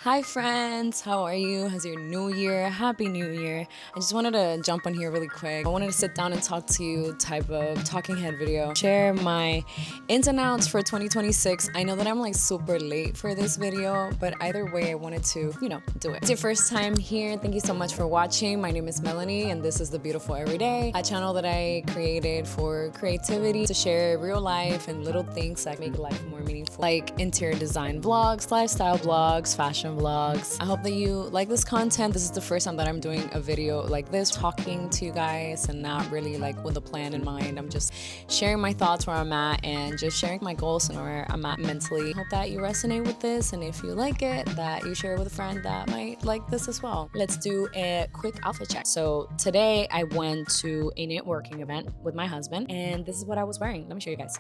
Hi, friends. How are you? How's your new year? Happy New Year. I just wanted to jump on here really quick. I wanted to sit down and talk to you, type of talking head video, share my ins and outs for 2026. I know that I'm like super late for this video, but either way, I wanted to, do it. If it's your first time here, thank you so much for watching. My name is Melanie, and this is The Beautiful Everyday, a channel that I created for creativity to share real life and little things that make life more meaningful, like interior design vlogs, lifestyle vlogs, fashion vlogs. I hope that you like this content. This is the first time that I'm doing a video like this, talking to you guys and not really like with a plan in mind. I'm just sharing my thoughts where I'm at and just sharing my goals and where I'm at mentally. Hope that you resonate with this, and if you like it, that you share it with a friend that might like this as well. Let's do a quick outfit check. So today I went to a networking event with my husband, and this is what I was wearing. Let me show you guys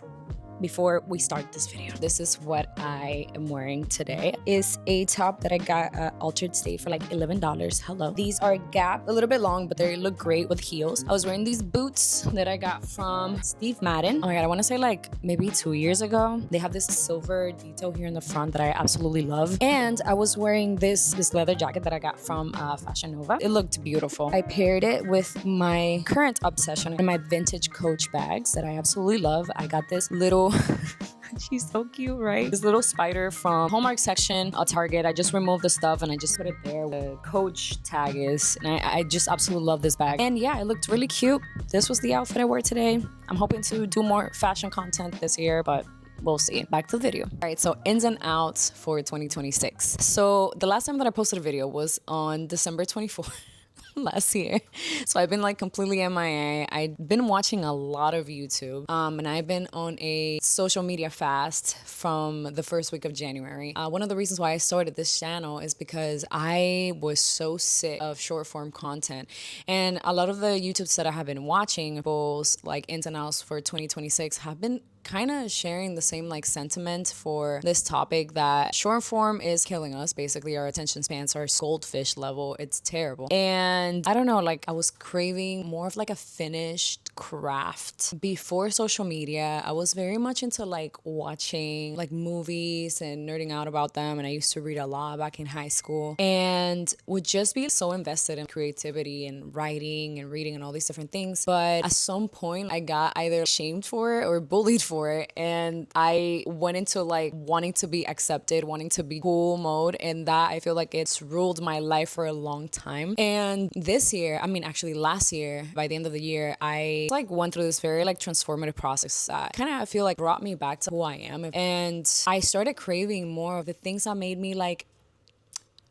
before we start this video. This is what I am wearing today. It's a top that I got at Altered State for like $11. Hello. These are Gap, a little bit long, but they look great with heels. I was wearing these boots that I got from Steve Madden. Oh my God, I want to say like maybe 2 years ago. They have this silver detail here in the front that I absolutely love. And I was wearing this leather jacket that I got from Fashion Nova. It looked beautiful. I paired it with my current obsession and my vintage Coach bags that I absolutely love. I got this little she's so cute, right? This little spider from Hallmark section at Target. I just removed the stuff and I just put it there where the Coach tag is. And I just absolutely love this bag. And yeah, it looked really cute. This was the outfit I wore today. I'm hoping to do more fashion content this year, but we'll see. Back to the video. All right, so ins and outs for 2026. So the last time that I posted a video was on December 24th. Last year. So I've been like completely MIA. I've been watching a lot of YouTube and I've been on a social media fast from the first week of January. One of the reasons why I started this channel is because I was so sick of short form content, and a lot of the YouTubes that I have been watching, both like ins and outs for 2026, have been kind of sharing the same like sentiment for this topic, that short form is killing us. Basically, our attention spans are goldfish level. It's terrible. And I don't know, like I was craving more of like a finished craft. Before social media, I was very much into like watching like movies and nerding out about them, and I used to read a lot back in high school and would just be so invested in creativity and writing and reading and all these different things. But at some point I got either shamed for it or bullied for it, and I went into like wanting to be accepted, wanting to be cool mode, and that I feel like it's ruled my life for a long time. And this year, I mean actually last year, by the end of the year, I like went through this very like transformative process that kind of I feel like brought me back to who I am, and I started craving more of the things that made me like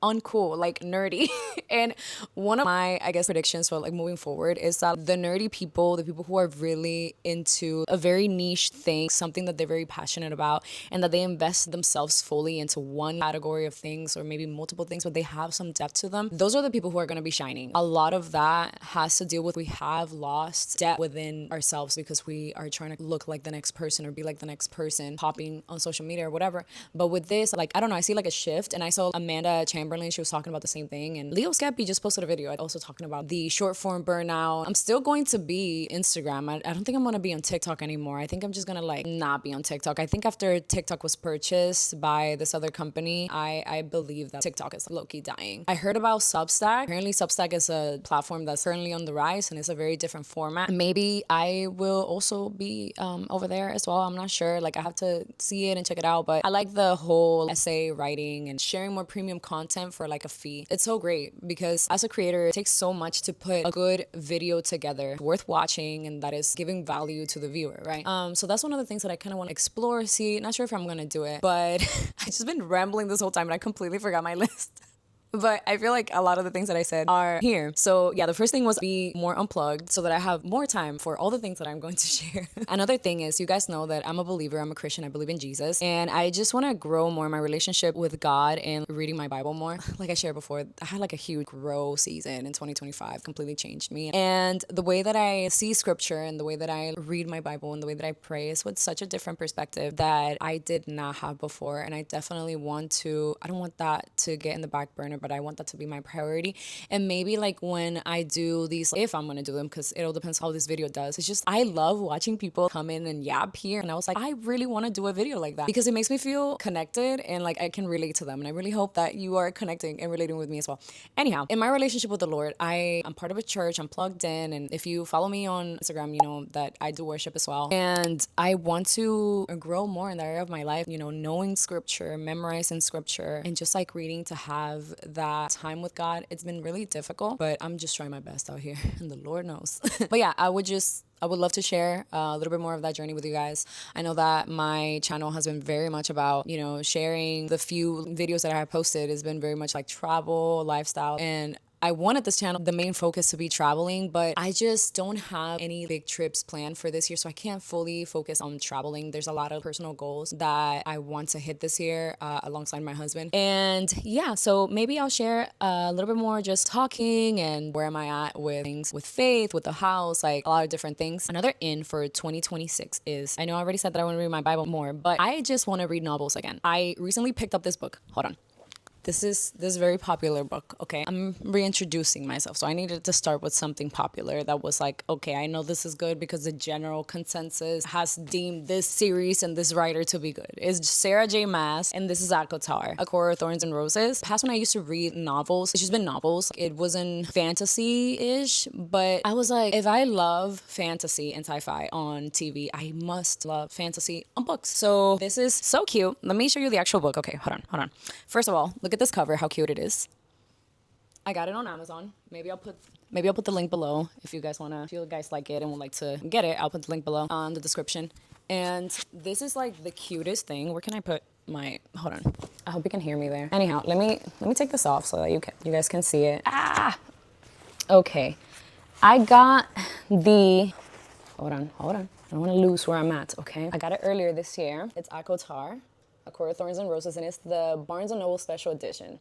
uncool, like nerdy. And one of my, I guess, predictions for like moving forward is that the nerdy people, the people who are really into a very niche thing, something that they're very passionate about, and that they invest themselves fully into one category of things or maybe multiple things, but they have some depth to them, those are the people who are going to be shining. A lot of that has to do with we have lost depth within ourselves because we are trying to look like the next person or be like the next person popping on social media or whatever. But with this, like, I don't know, I see like a shift, and I saw Amanda Chamberlain, she was talking about the same thing, and Leo Skeppy just posted a video also talking about the short form burnout. I'm still going to be Instagram. I don't think I'm going to be on TikTok anymore. I think I'm just going to like not be on TikTok. I think after TikTok was purchased by this other company, I believe that TikTok is low-key dying. I heard about Substack. Apparently Substack is a platform that's currently on the rise, and it's a very different format. Maybe I will also be over there as well. I'm not sure. Like I have to see it and check it out, but I like the whole essay writing and sharing more premium content for like a fee. It's so great because as a creator, it takes so much to put a good video together worth watching and that is giving value to the viewer, right? So that's one of the things that I kind of want to explore, see. Not sure if I'm gonna do it, but I've just been rambling this whole time and I completely forgot my list. But I feel like a lot of the things that I said are here. So yeah, the first thing was be more unplugged so that I have more time for all the things that I'm going to share. Another thing is, you guys know that I'm a believer, I'm a Christian, I believe in Jesus. And I just want to grow more in my relationship with God and reading my Bible more. Like I shared before, I had like a huge grow season in 2025, completely changed me. And the way that I see scripture and the way that I read my Bible and the way that I pray is with such a different perspective that I did not have before. And I definitely want to, I don't want that to get in the back burner but I want that to be my priority. And maybe like when I do these, if I'm gonna do them, because it all depends how this video does. It's just, I love watching people come in and yap here. And I was like, I really want to do a video like that because it makes me feel connected and like I can relate to them. And I really hope that you are connecting and relating with me as well. Anyhow, in my relationship with the Lord, I'm part of a church, I'm plugged in. And if you follow me on Instagram, you know that I do worship as well. And I want to grow more in that area of my life, you know, knowing scripture, memorizing scripture, and just like reading to have that time with God. It's been really difficult, but I'm just trying my best out here and the Lord knows. But yeah, I would love to share a little bit more of that journey with you guys. I know that my channel has been very much about, you know, sharing. The few videos that I have posted has been very much like travel, lifestyle, and I wanted this channel, the main focus to be traveling, but I just don't have any big trips planned for this year, so I can't fully focus on traveling. There's a lot of personal goals that I want to hit this year alongside my husband. And yeah, so maybe I'll share a little bit more just talking and where am I at with things with faith, with the house, like a lot of different things. Another in for 2026 is, I know I already said that I want to read my Bible more, but I just want to read novels again. I recently picked up this book. Hold on. This is this very popular book, okay? I'm reintroducing myself, so I needed to start with something popular that was like, okay, I know this is good because the general consensus has deemed this series and this writer to be good. It's Sarah J. Maas, and this is ACOTAR, A Court of Thorns and Roses. Past when I used to read novels, it's just been novels. It wasn't fantasy-ish, but I was like, if I love fantasy and sci-fi on TV, I must love fantasy on books. So this is so cute. Let me show you the actual book. Okay, hold on. First of all, look at this cover, how cute it is. I got it on Amazon. Maybe I'll put the link below if you guys wanna, if you guys like it and would like to get it. I'll put the link below on the description. And this is like the cutest thing. Where can I put my? Hold on. I hope you can hear me there. Anyhow, let me take this off so that you guys can see it. Okay. I got the. Hold on. I don't want to lose where I'm at. Okay. I got it earlier this year. It's ACOTAR, A Court of Thorns and Roses, and it's the Barnes & Noble Special Edition.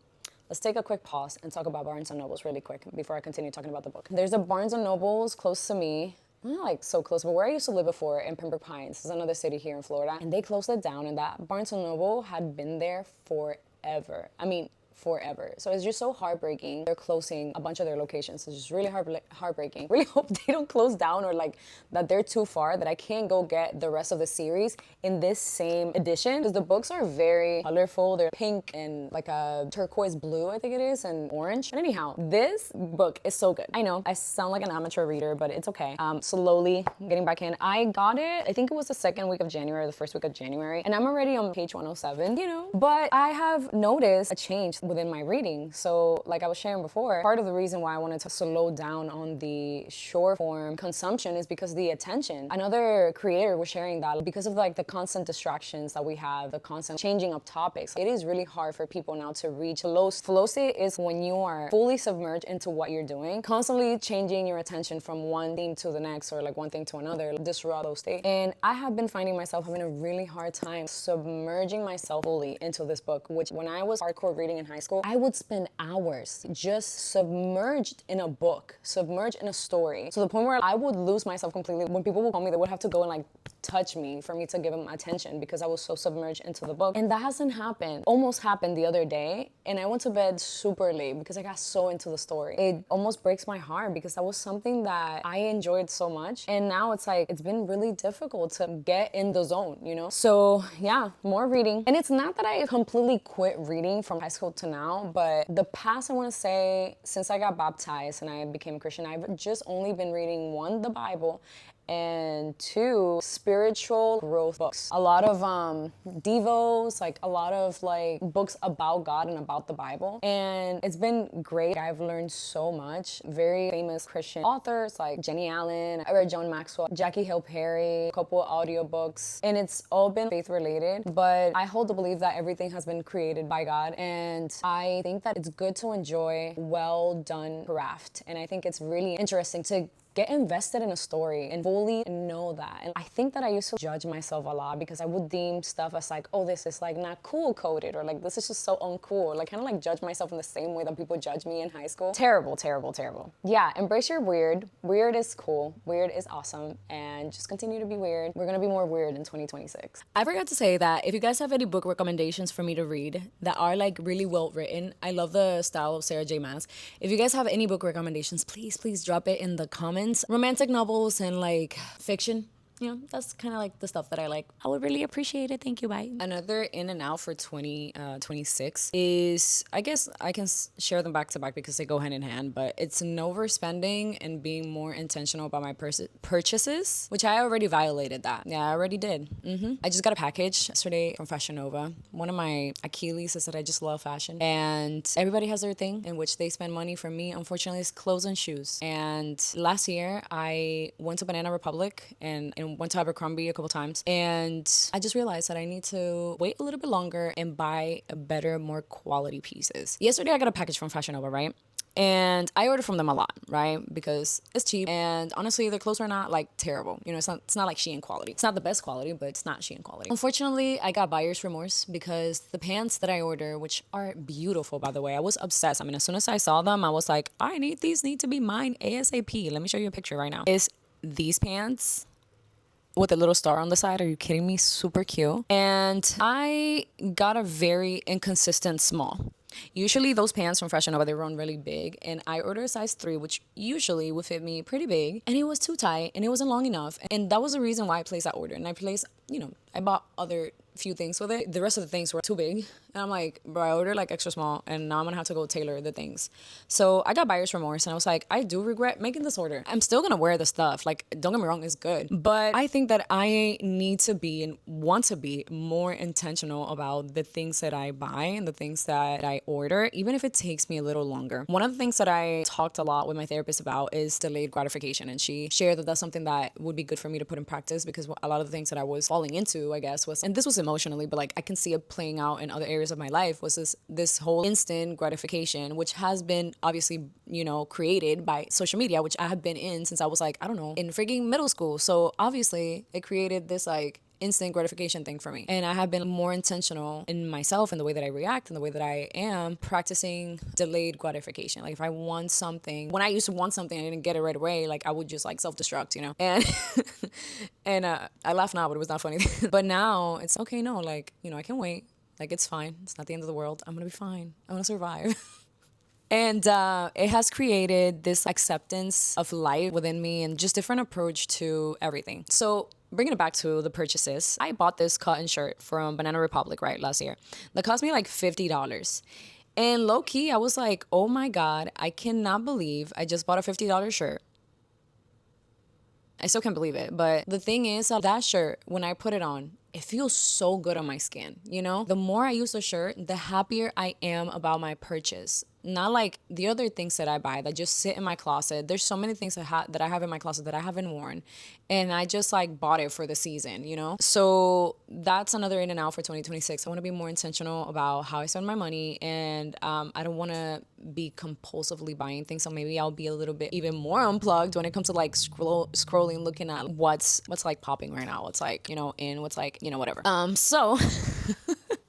Let's take a quick pause and talk about Barnes & Nobles really quick before I continue talking about the book. There's a Barnes & Nobles close to me. Not like so close, but where I used to live before in Pembroke Pines. Is another city here in Florida. And they closed it down, and that Barnes & Noble had been there forever. I mean, forever. So it's just so heartbreaking. They're closing a bunch of their locations. It's just really heartbreaking. Really hope they don't close down or like that they're too far that I can't go get the rest of the series in this same edition, because the books are very colorful. They're pink and like a turquoise blue, I think it is, and orange. But anyhow, this book is so good. I know I sound like an amateur reader, but it's okay. Slowly getting back in. I got it, I think it was the second week of January, the first week of January, and I'm already on page 107, you know, but I have noticed a change within my reading. So like I was sharing before, part of the reason why I wanted to slow down on the short form consumption is because the attention. Another creator was sharing that because of like the constant distractions that we have, the constant changing of topics, it is really hard for people now to reach velocity. Is when you are fully submerged into what you're doing, constantly changing your attention from one theme to the next or like one thing to another, disrupt flow state. And I have been finding myself having a really hard time submerging myself fully into this book, which when I was hardcore reading in high school, I would spend hours just submerged in a book, submerged in a story, to the point where I would lose myself completely. When people would call me, they would have to go and like touch me for me to give them attention because I was so submerged into the book. And that hasn't happened. Almost happened the other day, and I went to bed super late because I got so into the story. It almost breaks my heart because that was something that I enjoyed so much, and now it's like it's been really difficult to get in the zone, you know? So yeah, more reading. And it's not that I completely quit reading from high school to now, but the past, I want to say, since I got baptized and I became a Christian, I've just only been reading, one, the Bible, and two, spiritual growth books. A lot of devos, like a lot of like books about God and about the Bible. And it's been great. I've learned so much. Very famous Christian authors like Jenny Allen, I read John Maxwell, Jackie Hill Perry, a couple of audiobooks, and it's all been faith related. But I hold the belief that everything has been created by God, and I think that it's good to enjoy well done craft. And I think it's really interesting to get invested in a story and fully know that. And I think that I used to judge myself a lot because I would deem stuff as like, oh, this is like not cool coded, or like this is just so uncool. Like kind of like judge myself in the same way that people judge me in high school. Terrible, terrible, terrible. Yeah, embrace your weird. Weird is cool. Weird is awesome. And just continue to be weird. We're gonna be more weird in 2026. I forgot to say that if you guys have any book recommendations for me to read that are like really well written, I love the style of Sarah J. Maas. If you guys have any book recommendations, please drop it in the comments. Romantic novels and like fiction, you know, that's kind of like the stuff that I like. I would really appreciate it. Thank you. Bye. Another in and out for 2026 is, I guess I can share them back to back because they go hand in hand, but it's no overspending and being more intentional about my purchases, which I already violated that. Yeah, I already did. I just got a package yesterday from Fashion Nova. One of my Achilles is that I just love fashion, and everybody has their thing in which they spend money. For me, unfortunately, it's clothes and shoes. And last year I went to Banana Republic and went to Abercrombie a couple times, and I just realized that I need to wait a little bit longer and buy better, more quality pieces. Yesterday I got a package from Fashion Nova, right? And I order from them a lot, right? Because it's cheap, and honestly, their clothes are not like terrible. You know, it's not like Shein quality. It's not the best quality, but it's not Shein quality. Unfortunately, I got buyer's remorse because the pants that I order, which are beautiful, by the way, I was obsessed. I mean, as soon as I saw them, I was like, these need to be mine ASAP. Let me show you a picture right now. Is these pants with a little star on the side. Are you kidding me? Super cute. And I got a very inconsistent small. Usually those pants from Fashion Nova, they run really big, and I ordered a size 3, which usually would fit me pretty big, and it was too tight and it wasn't long enough. And that was the reason why I placed that order. And I bought other few things with it. The rest of the things were too big. And I'm like, bro, I ordered like extra small, and now I'm gonna have to go tailor the things. So I got buyer's remorse, and I was like, I do regret making this order. I'm still gonna wear the stuff. Like, don't get me wrong, it's good. But I think that I need to be and want to be more intentional about the things that I buy and the things that I order, even if it takes me a little longer. One of the things that I talked a lot with my therapist about is delayed gratification. And she shared that that's something that would be good for me to put in practice, because a lot of the things that I was falling into, I guess, was, and this was emotionally, but like I can see it playing out in other areas of my life, was this whole instant gratification, which has been obviously, created by social media, which I have been in since I was like, I don't know, in freaking middle school. So obviously it created this like instant gratification thing for me. And I have been more intentional in myself and the way that I react and the way that I am practicing delayed gratification. Like if I want something, when I used to want something, I didn't get it right away, like I would just like self-destruct, And and I laugh now, but it was not funny. But now it's okay, no, like, I can wait. Like it's fine. It's not the end of the world. I'm gonna be fine. I'm gonna survive. And it has created this acceptance of life within me and just different approach to everything. So bringing it back to the purchases, I bought this cotton shirt from Banana Republic, right, last year. That cost me like $50. And low key, I was like, oh my God, I cannot believe I just bought a $50 shirt. I still can't believe it. But the thing is, that shirt, when I put it on, it feels so good on my skin, The more I use the shirt, the happier I am about my purchase. Not like the other things that I buy that just sit in my closet. There's so many things that I have in my closet that I haven't worn, and I just like bought it for the season, So that's another in and out for 2026. I want to be more intentional about how I spend my money, and I don't want to be compulsively buying things. So maybe I'll be a little bit even more unplugged when it comes to like scrolling, looking at what's like popping right now. What's like in, what's like whatever. So.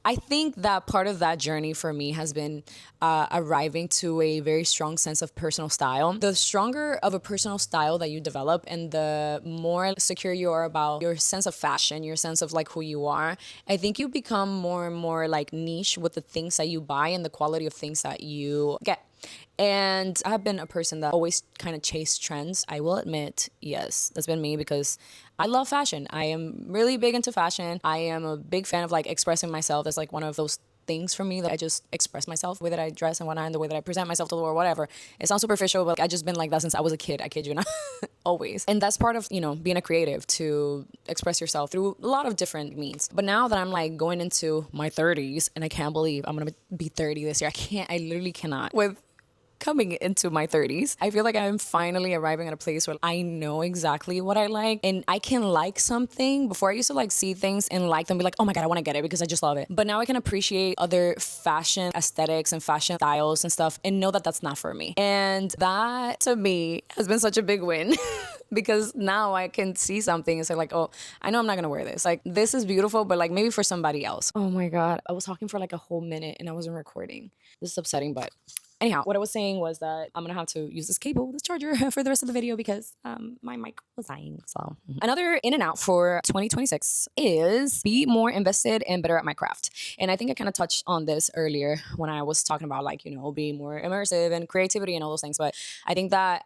I think that part of that journey for me has been arriving to a very strong sense of personal style. The stronger of a personal style that you develop and the more secure you are about your sense of fashion, your sense of like who you are, I think you become more and more like niche with the things that you buy and the quality of things that you get. And I've been a person that always kind of chased trends. I will admit, yes, that's been me because I love fashion. I am really big into fashion. I am a big fan of like expressing myself. That's like one of those things for me that I just express myself, the way that I dress and whatnot, and the way that I present myself to the world, whatever. It sounds superficial, but like, I've just been like that since I was a kid. I kid you not. Always. And that's part of, being a creative, to express yourself through a lot of different means. But now that I'm like going into my 30s, and I can't believe I'm going to be 30 this year. I literally cannot. With coming into my 30s. I feel like I'm finally arriving at a place where I know exactly what I like, and I can like something. Before I used to like see things and like them, be like, oh my God, I want to get it because I just love it. But now I can appreciate other fashion aesthetics and fashion styles and stuff and know that that's not for me. And that to me has been such a big win. Because now I can see something and say like, oh, I know I'm not gonna wear this. Like, this is beautiful, but like maybe for somebody else. Oh my God, I was talking for like a whole minute and I wasn't recording. This is upsetting, but anyhow, what I was saying was that I'm gonna have to use this cable, this charger, for the rest of the video because my mic was dying. So another in and out for 2026 is be more invested and better at my craft. And I think I kind of touched on this earlier when I was talking about like, you know, being more immersive and creativity and all those things. But I think that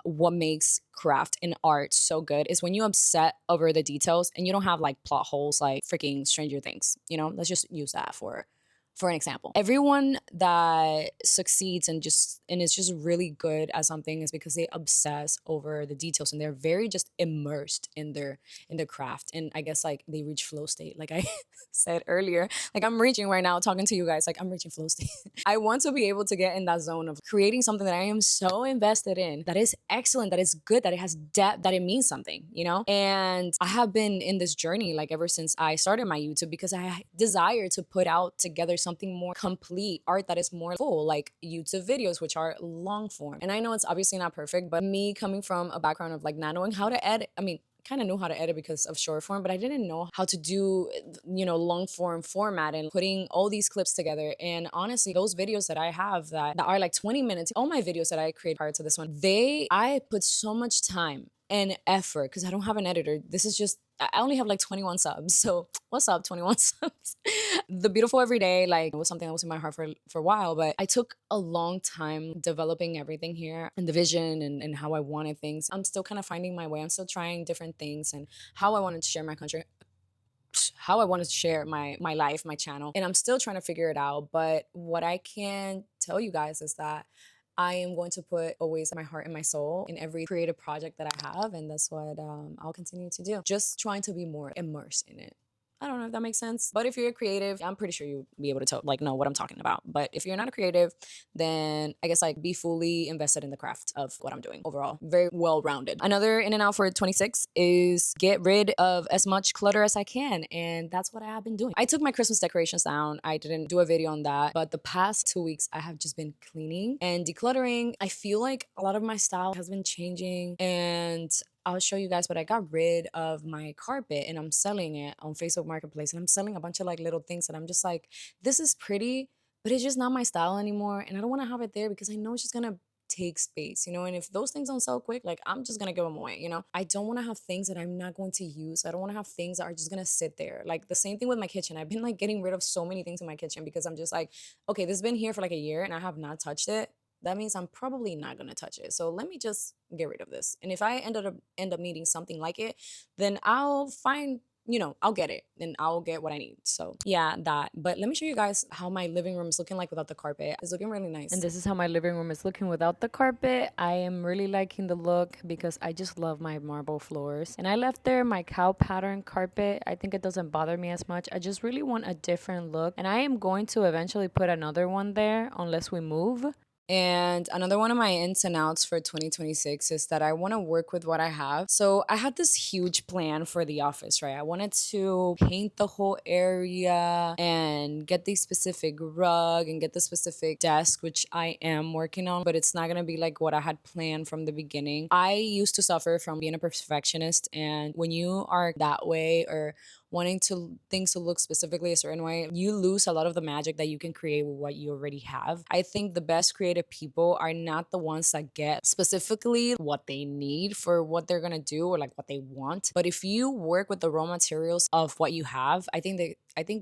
what makes craft and art so good is when you obsess over the details and you don't have like plot holes like freaking Stranger Things. You know, let's just use that for an example. Everyone that succeeds and is just really good at something is because they obsess over the details and they're very just immersed in their craft. And I guess like they reach flow state, like I said earlier. Like I'm reaching right now talking to you guys, like I'm reaching flow state. I want to be able to get in that zone of creating something that I am so invested in, that is excellent, that is good, that it has depth, that it means something, you know? And I have been in this journey like ever since I started my YouTube because I desire to put out together something more complete, art that is more full, like YouTube videos, which are long form. And I know it's obviously not perfect, but me coming from a background of like not knowing how to edit, I mean, kind of knew how to edit because of short form, but I didn't know how to do, you know, long form format and putting all these clips together. And honestly, those videos that I have that are like 20 minutes, all my videos that I create prior to this one, I put so much time and effort because I don't have an editor. This is just, I only have like 21 subs. So what's up, 21 subs? The Beautiful Everyday, like, it was something that was in my heart for a while, but I took a long time developing everything here and the vision and how I wanted things. I'm still kind of finding my way. I'm still trying different things and how I wanted to share my country, how I wanted to share my life, my channel. And I'm still trying to figure it out. But what I can tell you guys is that I am going to put always my heart and my soul in every creative project that I have. And that's what I'll continue to do. Just trying to be more immersed in it. I don't know if that makes sense. But if you're a creative, I'm pretty sure you'll be able to tell, like, know what I'm talking about. But if you're not a creative, then I guess like be fully invested in the craft of what I'm doing overall. Very well-rounded. Another in and out for 26 is get rid of as much clutter as I can. And that's what I have been doing. I took my Christmas decorations down. I didn't do a video on that. But the past 2 weeks, I have just been cleaning and decluttering. I feel like a lot of my style has been changing, and I'll show you guys, but I got rid of my carpet and I'm selling it on Facebook Marketplace. And I'm selling a bunch of like little things that I'm just like, this is pretty, but it's just not my style anymore. And I don't want to have it there because I know it's just going to take space, you know? And if those things don't sell quick, like I'm just going to give them away, you know? I don't want to have things that I'm not going to use. I don't want to have things that are just going to sit there. Like the same thing with my kitchen. I've been like getting rid of so many things in my kitchen because I'm just like, okay, this has been here for like a year and I have not touched it. That means I'm probably not gonna touch it. So let me just get rid of this. And if I end up needing something like it, then I'll find, you know, I'll get it and I'll get what I need. So yeah, that. But let me show you guys how my living room is looking like without the carpet. It's looking really nice. And this is how my living room is looking without the carpet. I am really liking the look because I just love my marble floors. And I left there my cow pattern carpet. I think it doesn't bother me as much. I just really want a different look. And I am going to eventually put another one there unless we move. And another one of my ins and outs for 2026 is that I want to work with what I have. So I had this huge plan for the office, right? I wanted to paint the whole area and get the specific rug and get the specific desk, which I am working on, but it's not going to be like what I had planned from the beginning. I used to suffer from being a perfectionist, and when you are that way or wanting to things to look specifically a certain way, you lose a lot of the magic that you can create with what you already have. I think the best creative people are not the ones that get specifically what they need for what they're gonna do or like what they want. But if you work with the raw materials of what you have, I think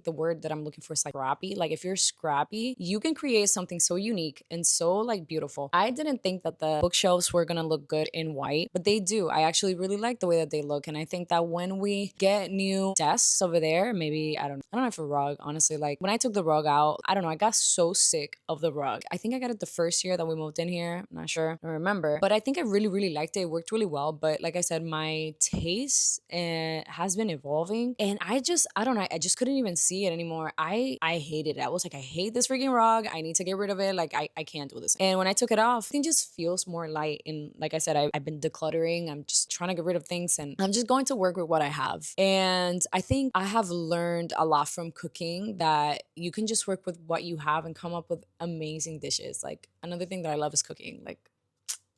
the word that I'm looking for is like scrappy. Like if you're scrappy, you can create something so unique and so like beautiful. I didn't think that the bookshelves were gonna look good in white, but they do. I actually really like the way that they look. And I think that when we get new desks over there, maybe, I don't know if a rug, honestly, like when I took the rug out, I don't know, I got so sick of the rug. I think I got it the first year that we moved in here. I'm not sure. I don't remember. But I think I really, really liked it. It worked really well. But like I said, my taste has been evolving. And I don't know, I just couldn't even see it anymore. I hated it. I was like, I hate this freaking rug. I need to get rid of it. Like I can't do this. And when I took it off, it just feels more light. And like I said, I've been decluttering. I'm just trying to get rid of things, and I'm just going to work with what I have. And I think I have learned a lot from cooking, that you can just work with what you have and come up with amazing dishes. Like another thing that I love is cooking. Like,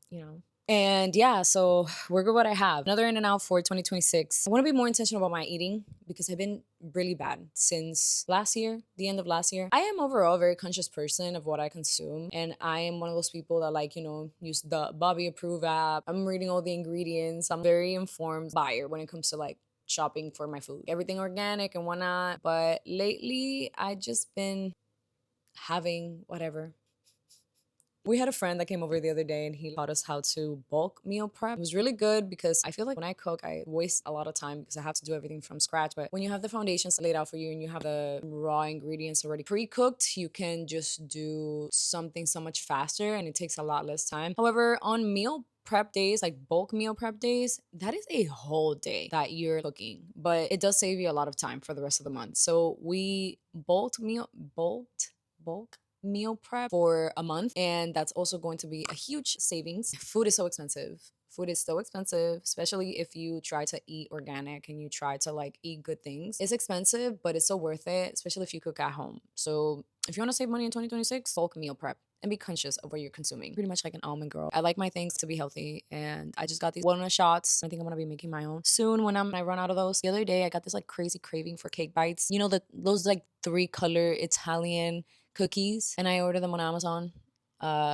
you know. And yeah, so work with what I have. Another in and out for 2026. I want to be more intentional about my eating, because I've been really bad since last year, the end of last year. I am overall a very conscious person of what I consume. And I am one of those people that, like, you know, use the Bobby Approve app. I'm reading all the ingredients. I'm very informed buyer when it comes to like shopping for my food. Everything organic and whatnot. But lately I just been having whatever. We had a friend that came over the other day and he taught us how to bulk meal prep. It was really good, because I feel like when I cook, I waste a lot of time because I have to do everything from scratch. But when you have the foundations laid out for you and you have the raw ingredients already pre-cooked, you can just do something so much faster and it takes a lot less time. However, on meal prep days, like bulk meal prep days, that is a whole day that you're cooking, but it does save you a lot of time for the rest of the month. So we bulk meal prep for a month, and that's also going to be a huge savings. Food is so expensive. Food is so expensive, especially if you try to eat organic and you try to like eat good things. It's expensive, but it's so worth it, especially if you cook at home. So if you want to save money in 2026, bulk meal prep and be conscious of what you're consuming. Pretty much like an almond girl. I like my things to be healthy, and I just got these walnut shots. I think I'm gonna be making my own soon when I run out of those. The other day I got this like crazy craving for cake bites. You know, those like 3-color Italian cookies, and I ordered them on Amazon,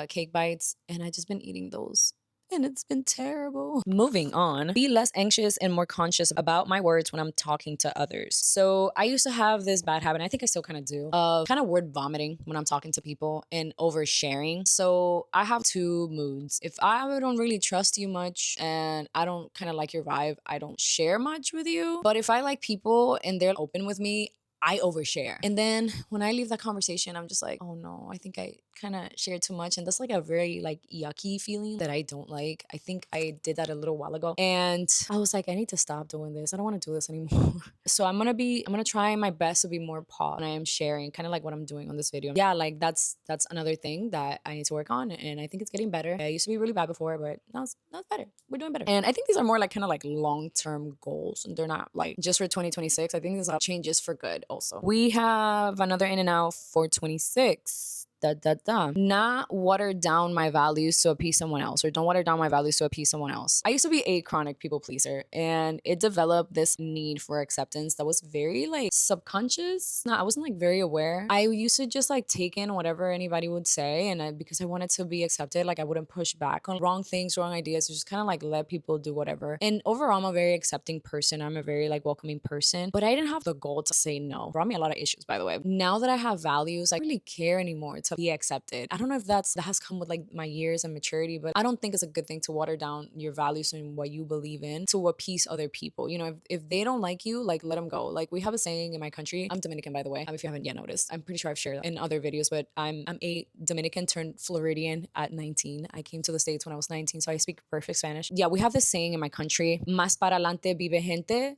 cake bites, and I just been eating those. And it's been terrible. Moving on, be less anxious and more conscious about my words when I'm talking to others. So I used to have this bad habit, and I think I still kind of do, of kind of word vomiting when I'm talking to people and oversharing. So I have two moods. If I don't really trust you much and I don't kind of like your vibe, I don't share much with you. But if I like people and they're open with me, I overshare. And then when I leave that conversation, I'm just like, oh no, I think I kind of shared too much. And that's like a very like yucky feeling that I don't like. I think I did that a little while ago. And I was like, I need to stop doing this. I don't want to do this anymore. So I'm gonna try my best to be more when I am sharing, kind of like what I'm doing on this video. Yeah, like that's another thing that I need to work on. And I think it's getting better. I used to be really bad before, but now it's better. We're doing better. And I think these are more like kind of like long-term goals. And they're not like just for 2026. I think these are changes for good also. We have another in and out for 26. Not water down my values to appease someone else, or don't water down my values to appease someone else. I used to be a chronic people pleaser, and it developed this need for acceptance that was very like subconscious. I wasn't like very aware. I used to just like take in whatever anybody would say, and because I wanted to be accepted, like I wouldn't push back on wrong things, wrong ideas, just kind of like let people do whatever. And overall, I'm a very accepting person. I'm a very like welcoming person, but I didn't have the goal to say no. It brought me a lot of issues, by the way. Now that I have values, I don't really care anymore to be accepted. I don't know if that has come with like my years and maturity, but I don't think it's a good thing to water down your values and what you believe in to appease other people. You know, if they don't like you, like let them go. Like we have a saying in my country. I'm Dominican, by the way. If you haven't yet noticed, I'm pretty sure I've shared that in other videos, but I'm a Dominican turned Floridian at 19. I came to the States when I was 19, so I speak perfect Spanish. Yeah, we have this saying in my country: "Más para adelante vive gente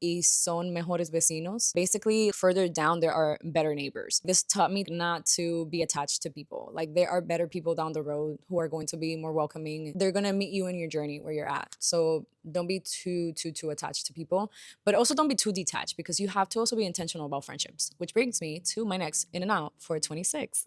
y son mejores vecinos." Basically, further down, there are better neighbors. This taught me not to be attached to people. Like there are better people down the road who are going to be more welcoming. They're going to meet you in your journey where you're at. So don't be too attached to people, but also don't be too detached, because you have to also be intentional about friendships, which brings me to my next in and out for 26.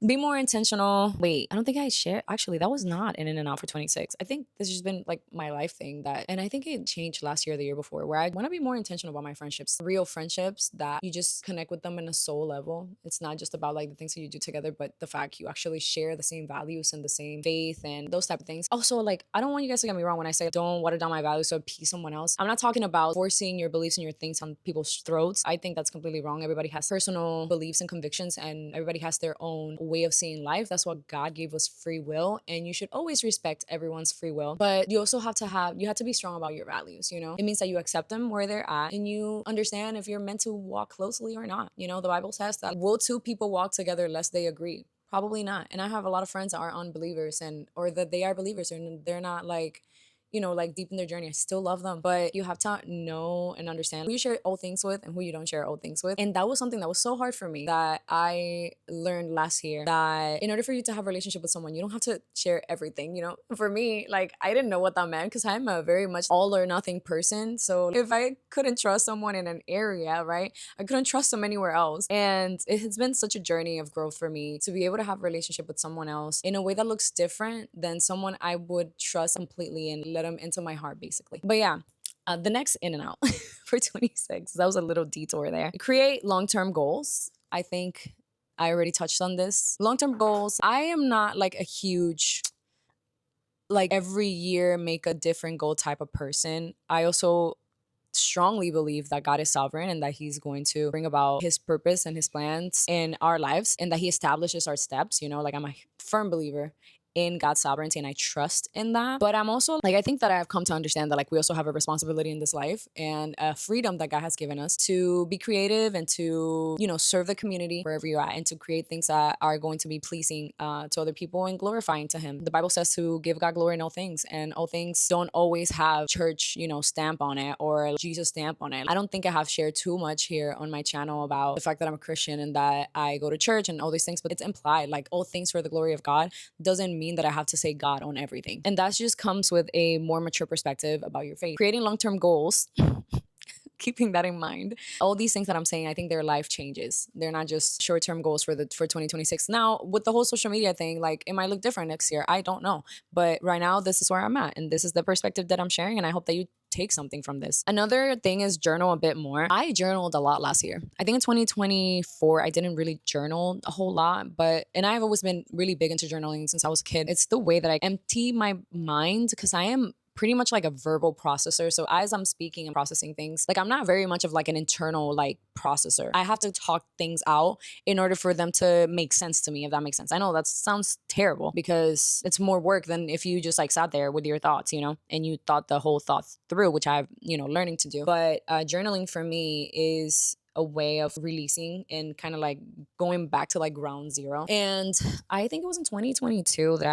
Be more intentional. Wait, I don't think I shared. Actually, that was not an in and out for 26. I think this has just been like my life thing and I think it changed last year or the year before, where I want to be more intentional about my friendships. Real friendships that you just connect with them in a soul level. It's not just about like the things that you do together, but the fact you actually share the same values and the same faith and those type of things. Also, like, I don't want you guys to get me wrong when I say don't water down my values to appease someone else. I'm not talking about forcing your beliefs and your things on people's throats. I think that's completely wrong. Everybody has personal beliefs and convictions, and everybody has their own way of seeing life. That's what God gave us, free will, and you should always respect everyone's free will. But you also have to be strong about your values. You know, it means that you accept them where they're at, and you understand if you're meant to walk closely or not. You know, the Bible says that will two people walk together lest they agree? Probably not. And I have a lot of friends that are unbelievers or that they are believers and they're not like, you know, like deep in their journey. I still love them, but you have to know and understand who you share old things with and who you don't share old things with. And that was something that was so hard for me that I learned last year, that in order for you to have a relationship with someone, you don't have to share everything, you know? For me, like, I didn't know what that meant because I'm a very much all or nothing person. So if I couldn't trust someone in an area, right, I couldn't trust them anywhere else. And it has been such a journey of growth for me to be able to have a relationship with someone else in a way that looks different than someone I would trust completely and let them into my heart, basically. But yeah, the next in and out for 26, that was a little detour there. Create long-term goals. I think I already touched on this. Long-term goals. I am not like a huge, like every year make a different goal type of person. I also strongly believe that God is sovereign and that he's going to bring about his purpose and his plans in our lives, and that he establishes our steps. You know, like I'm a firm believer in God's sovereignty and I trust in that. But I'm also like, I think that I've come to understand that like we also have a responsibility in this life and a freedom that God has given us to be creative and to, you know, serve the community wherever you're at and to create things that are going to be pleasing to other people and glorifying to him. The Bible says to give God glory in all things, and all things don't always have church, you know, stamp on it or Jesus stamp on it. I don't think I have shared too much here on my channel about the fact that I'm a Christian and that I go to church and all these things, but it's implied, like all things for the glory of God doesn't mean that I have to say God on everything. And that just comes with a more mature perspective about your faith. Creating long-term goals, keeping that in mind. All these things that I'm saying, I think they're life changes. They're not just short-term goals for 2026. Now, with the whole social media thing, like it might look different next year. I don't know. But right now, this is where I'm at. And this is the perspective that I'm sharing. And I hope that you take something from this. Another thing is journal a bit more. I journaled a lot last year. I think in 2024, I didn't really journal a whole lot, and I've always been really big into journaling since I was a kid. It's the way that I empty my mind because I am pretty much like a verbal processor. So as I'm speaking and processing things, like I'm not very much of like an internal like processor. I have to talk things out in order for them to make sense to me, if that makes sense. I know that sounds terrible because it's more work than if you just like sat there with your thoughts, you know, and you thought the whole thought through, which I've, you know, learning to do. But journaling for me is a way of releasing and kind of like going back to like ground zero. And I think it was in 2022 that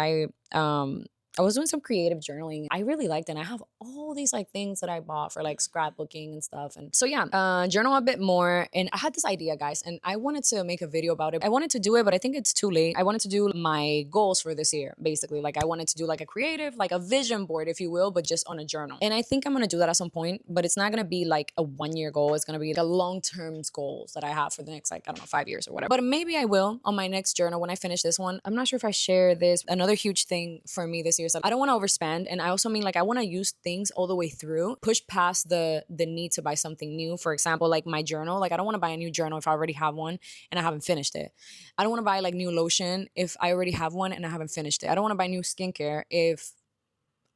I was doing some creative journaling. I really liked it. And I have all these like things that I bought for like scrapbooking and stuff. And so yeah, journal a bit more. And I had this idea, guys, and I wanted to make a video about it. I wanted to do it, but I think it's too late. I wanted to do my goals for this year, basically. Like I wanted to do like a creative, like a vision board, if you will, but just on a journal. And I think I'm gonna do that at some point, but it's not gonna be like a 1-year goal. It's gonna be like a long-term goals that I have for the next, like, I don't know, 5 years or whatever. But maybe I will on my next journal when I finish this one. I'm not sure if I share this. Another huge thing for me this year, I don't want to overspend, and I also mean like I want to use things all the way through, push past the need to buy something new. For example, like my journal, like I don't want to buy a new journal if I already have one and I haven't finished it. I don't want to buy like new lotion if I already have one and I haven't finished it. I don't want to buy new skincare if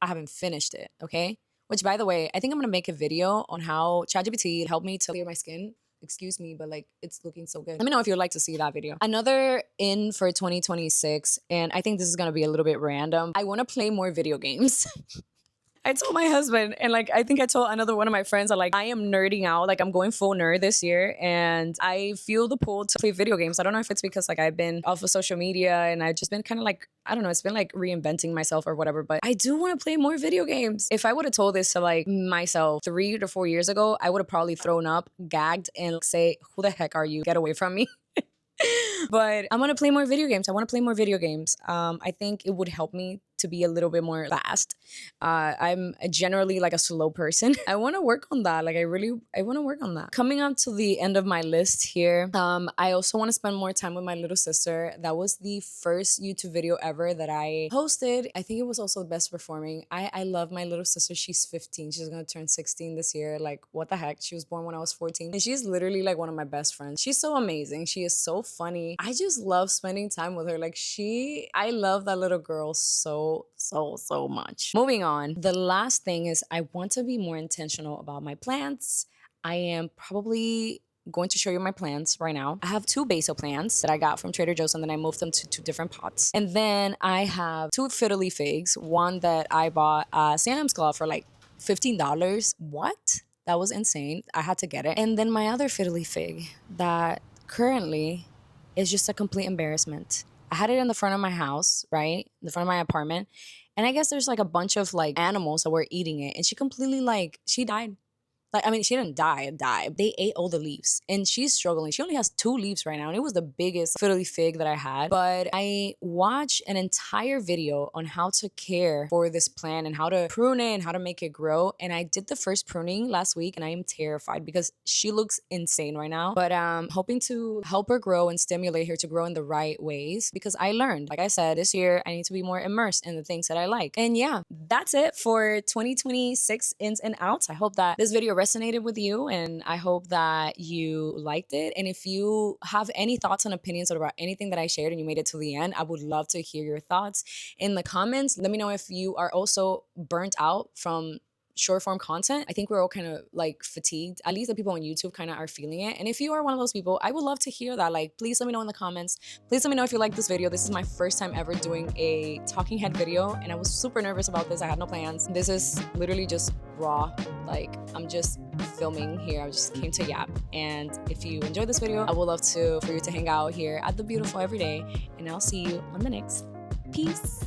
I haven't finished it, okay? Which, by the way, I think I'm gonna make a video on how ChatGPT helped me to clear my skin. Excuse me, but like it's looking so good. Let me know if you'd like to see that video. Another in for 2026, and I think this is gonna be a little bit random. I want to play more video games. I told my husband, and like I think I told another one of my friends that like I am nerding out, like I'm going full nerd this year, and I feel the pull to play video games. I don't know if it's because like I've been off of social media and I've just been kind of like, I don't know, it's been like reinventing myself or whatever, but I do want to play more video games. If I would have told this to like myself 3 to 4 years ago, I would have probably thrown up, gagged, and say, who the heck are you? Get away from me. But I'm gonna play more video games. I want to play more video games. I think it would help me to be a little bit more fast. I'm generally like a slow person. I want to work on that. Like I want to work on that. Coming up to the end of my list here, I also want to spend more time with my little sister. That was the first YouTube video ever that I posted. I think it was also the best performing. I love my little sister. She's 15. She's gonna turn 16 this year. Like what the heck? She was born when I was 14. And she's literally like one of my best friends. She's so amazing. She is so funny. I just love spending time with her. Like I love that little girl so much. Moving on. The last thing is I want to be more intentional about my plants. I am probably going to show you my plants right now. I have 2 basil plants that I got from Trader Joe's, and then I moved them to 2 different pots. And then I have 2 fiddly figs, one that I bought at Sam's Club for like $15. What? That was insane. I had to get it. And then my other fiddly fig that currently is just a complete embarrassment. I had it in the front of my house, right? In the front of my apartment. And I guess there's like a bunch of like animals that were eating it. And she completely like, she died. Like, I mean, she didn't die. They ate all the leaves and she's struggling. She only has 2 leaves right now. And it was the biggest fiddly fig that I had. But I watched an entire video on how to care for this plant and how to prune it and how to make it grow. And I did the first pruning last week and I am terrified because she looks insane right now. But I'm hoping to help her grow and stimulate her to grow in the right ways because I learned, like I said, this year I need to be more immersed in the things that I like. And yeah, that's it for 2026 ins and outs. I hope that this video resonated with you and I hope that you liked it. And if you have any thoughts and opinions about anything that I shared and you made it to the end, I would love to hear your thoughts in the comments. Let me know if you are also burnt out from short form content. I think we're all kind of like fatigued. At least the people on YouTube kind of are feeling it. And if you are one of those people, I would love to hear that. Like, please let me know in the comments. Please let me know if you like this video. This is my first time ever doing a talking head video and I was super nervous about this. I had no plans. This is literally just raw. Like, I'm just filming here. I just came to yap. And if you enjoyed this video, I would love for you to hang out here at the Beautiful every day. And I'll see you on the next. Peace.